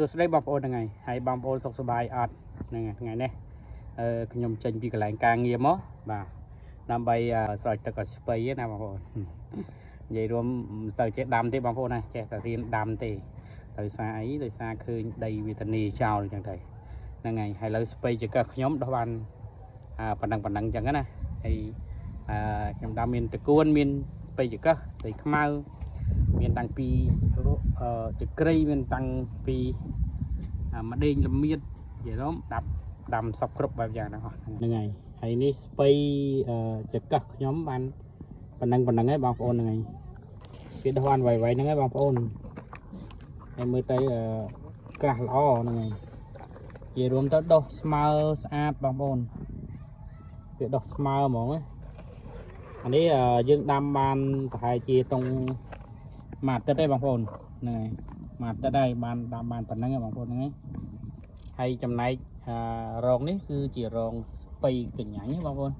សួស្តីបងប្អូនថ្ងៃហើយបងប្អូនសុខសប្បាយអត់ហ្នឹងថ្ងៃនេះខ្ញុំចេញពីកន្លែងការងារមកបាទដើម្បីស្រោចទឹកឲ្យស្ពៃណាបងប្អូននិយាយរួមមិនសូវចេះដាំទេបងប្អូនណាចេះតែរៀនដាំទេដោយសារអីដោយសារឃើញដីវាធានាចោលអញ្ចឹងទៅហ្នឹងហើយឥឡូវស្ពៃចកខ្ញុំដោះបានប៉ុណ្ណឹងអញ្ចឹងណាហើយខ្ញុំដាំមានតកួនមានស្ពៃចកដីខ្មៅមានតាំងពីចក្រីមានតាំងពីម្ដេងល្មៀតនិយាយរួមដាំសពគ្រប់បែបយ៉ាងហ្នឹងហើយនេះស្ពៃចកខ្ញុំបានប៉ុណ្ណឹងហើយបងប្អូនហ្នឹងហើយវាដោះបានໄວហ្នឹងហើយបងប្អូនហើយមើលទៅក្រាស់ល្អហ្នឹងហើយនិយាយរួមទៅដោះស្មើស្អាតបងប្អូនវាដោះស្មើហ្មងណាអានេះយើងដាំបានប្រហែលជាតុងមួយអាទិត្យទេបងប្អូនហ្នឹងហើយមួយអាទិត្យហើយបានដាំបានប៉ុណ្ណឹងបងប្អូនហ្នឹងហើយចំណែករងនេះគឺជារងស្ពៃកញ្ញាញ់បងប្អូន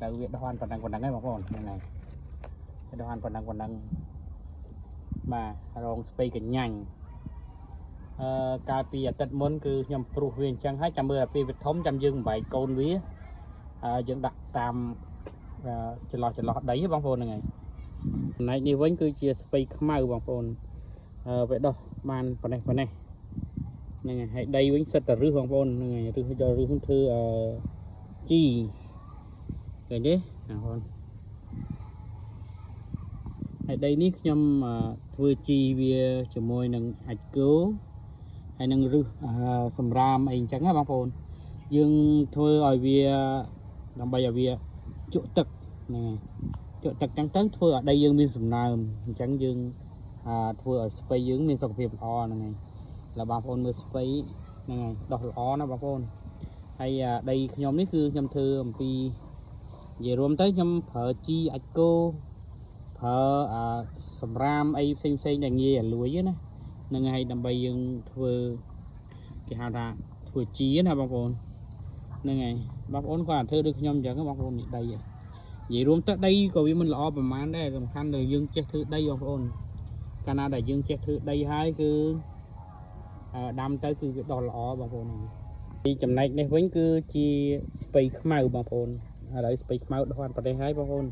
ទៅវាដោះបានប៉ុណ្ណឹងហើយបងប្អូនហ្នឹងហើយវាដោះបានប៉ុណ្ណឹងបាទរងស្ពៃកញ្ញាញ់កាលពីអាទិត្យមុនគឺខ្ញុំព្រុសវាអញ្ចឹងហើយចាំមើលដល់ពេលវាធំចាំយើងបំបែកកូនវាយើងដាក់តាមចន្លោះដីបងប្អូនហ្នឹងហើយចំណែកនេះវិញគឺជាស្ពៃខ្មៅបងប្អូនវាដោះបានប៉ុណ្ណេះហ្នឹងហើយដីវិញសិតតែរឹសបងប្អូនហ្នឹងហើយរឹសយករឹសធ្វើជីឃើញទេបងប្អូនហើយដីនេះខ្ញុំធ្វើជីវាជាមួយនឹងអាចគោហើយនឹងរឹសសម្រាមអីអញ្ចឹងណាបងប្អូនយើងធ្វើឲ្យវាដើម្បីឲ្យវាជក់ទឹកហ្នឹងហើយជក់ទឹកអញ្ចឹងទៅធ្វើឲ្យដីយើងមានសំណើមអញ្ចឹងយើងធ្វើឲ្យស្ពៃយើងមានសុខភាពល្អហ្នឹងហើយแล้วបងប្អូនមើលស្ពៃហ្នឹងហើយដោះល្អណាបងប្អូនហើយដីខ្ញុំនេះគឺខ្ញុំធ្វើអំពីនិយាយរួមទៅខ្ញុំប្រើជីអាចគោប្រើសម្រាមអីផ្សេងដែលងាយឲ្យលួយណាហ្នឹងហើយដើម្បីយើងធ្វើគេហៅថាធ្វើជីណាបងប្អូនហ្នឹងហើយបងប្អូនគាត់ធ្វើដូចខ្ញុំអញ្ចឹងបងប្អូននេះដីនិយាយរួមទៅដីក៏វាមិនល្អប្រហែលដែរសំខាន់ដែលយើងចេះធ្វើដីបងប្អូនកាលណាដែលយើងចេះធ្វើដីហើយគឺដាំទៅគឺវាដុះល្អបងប្អូនពីចំណែកនេះវិញគឺជាស្ពៃខ្មៅបងប្អូនឥឡូវស្ពៃខ្មៅដុះបានប្រទេសហើយបងប្អូន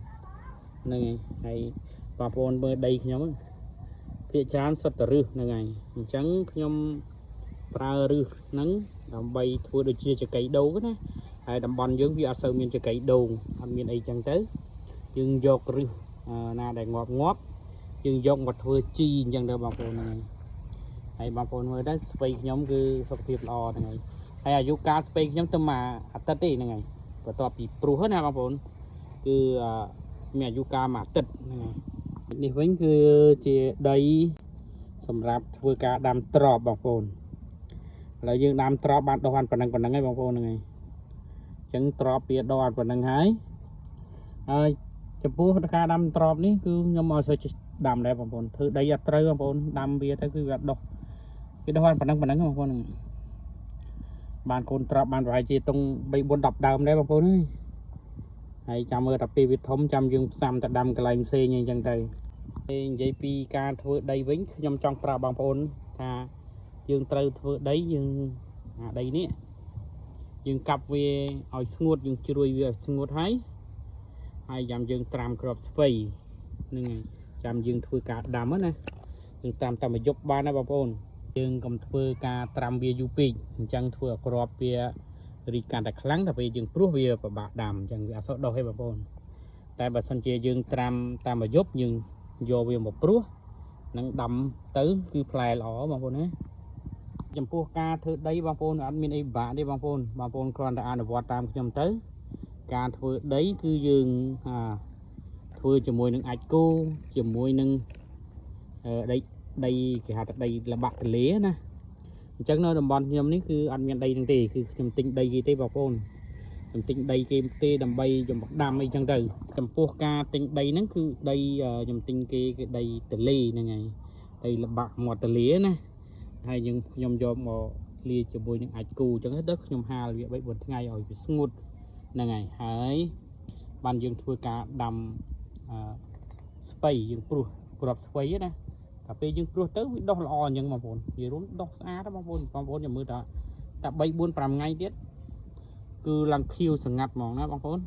ហ្នឹងហើយបងប្អូនមើលដីខ្ញុំភាគច្រើនសុទ្ធតែរឹសហ្នឹងហើយអញ្ចឹងខ្ញុំប្រើរឹសហ្នឹងដើម្បីធ្វើដូចជាចង្កៃដូងណាហើយតំបន់យើងវាអត់សូវមានចង្កៃដូងអត់មានអីចឹងទៅយើងយករឹសណាដែលងាប់យើងយកមកធ្វើជីអញ្ចឹងទៅបងប្អូនហ្នឹងហើយបងប្អូនមើលទៅស្ពៃខ្ញុំគឺសុខភាពល្អហ្នឹងហើយអាយុកាលស្ពៃខ្ញុំទៅមួយអាទិត្យទេហ្នឹងហើយបន្ទាប់ពីព្រុសណាបងប្អូនគឺមានអាយុកាលមួយអាទិត្យហ្នឹងហើយនេះវិញគឺជាដីសម្រាប់ធ្វើការដាំត្រប់បងប្អូនឥឡូវយើងដាំត្រប់បានដុះបានប៉ុណ្ណឹងហើយបងប្អូនហ្នឹងហើយអញ្ចឹងត្រប់វាដុះបានប៉ុណ្ណឹងហើយចំពោះការដាំត្រប់នេះគឺខ្ញុំឲ្យសូវដាំដែរបងប្អូនធ្វើដីអត់ត្រូវបងប្អូនដាំវាទៅគឺវាដុះបានប៉ុណ្ណឹងបងប្អូនបានកូនត្រប់បានប្រហែលជាតុង3 4 10ដើមដែរបងប្អូនហើយចាំមើលតែពេលវាធំចាំយើងផ្សំទៅដាំកន្លែងផ្សេងអីចឹងទៅនិយាយពីការធ្វើដីវិញខ្ញុំចង់ប្រាប់បងប្អូនថាយើងត្រូវធ្វើដីយើងដីនេះយើងកាប់វាឲ្យស្ងួតយើងជ្រួយវាឲ្យស្ងួតហើយចាំយើងត្រាំគ្រាប់ស្ពៃហ្នឹងហើយចាំយើងធ្វើការដាំណាយើងត្រាំតែមួយយប់បានណាបងប្អូនយើងកុំធ្វើការត្រាំវាយូរពេកអញ្ចឹងធ្វើឲ្យគ្រាប់វារីកកាន់តែខ្លាំងដល់ពេលយើងព្រុសវាពិបាកដាំអញ្ចឹងវាអត់សូវដុះទេបងប្អូនតែបើសិនជាយើងត្រាំតាមមួយយប់យើងយកវាមកព្រុសនឹងដាំទៅគឺផ្លែល្អបងប្អូនណាចំពោះការធ្វើដីបងប្អូនអត់មានអីពិបាកទេបងប្អូនគ្រាន់តែអនុវត្តតាមខ្ញុំទៅការធ្វើដីគឺយើងធ្វើជាមួយនឹងអាចគោជាមួយនឹងដីគេហៅថាដីល្បាក់ទលេណាអញ្ចឹងនៅតំបន់ខ្ញុំនេះគឺអត់មានដីនឹងទេគឺខ្ញុំទិញដីគេទេបងប្អូនខ្ញុំទិញដីគេទេដើម្បីខ្ញុំដាំអីចឹងទៅចំពោះការទិញដីហ្នឹងគឺដីខ្ញុំទិញគេគឺដីទលេហ្នឹងហើយដីល្បាក់មាត់ទលេណាហើយខ្ញុំយកមកលាយជាមួយនឹងអាចគូអញ្ចឹងទៅខ្ញុំហាលវា3 4ថ្ងៃឲ្យវាស្ងួតហ្នឹងហើយបានយើងធ្វើការដាំស្ពៃយើងព្រុសគ្រាប់ស្ពៃណា តែពេលយើងព្រោះទៅវាដុះល្អអញ្ចឹងបងប្អូនវារួមដុះស្អាតបងប្អូនចាំមើលតែ3 4 5ថ្ងៃទៀតគឺឡើងខៀវស្ងាត់ហ្មងណាបងប្អូន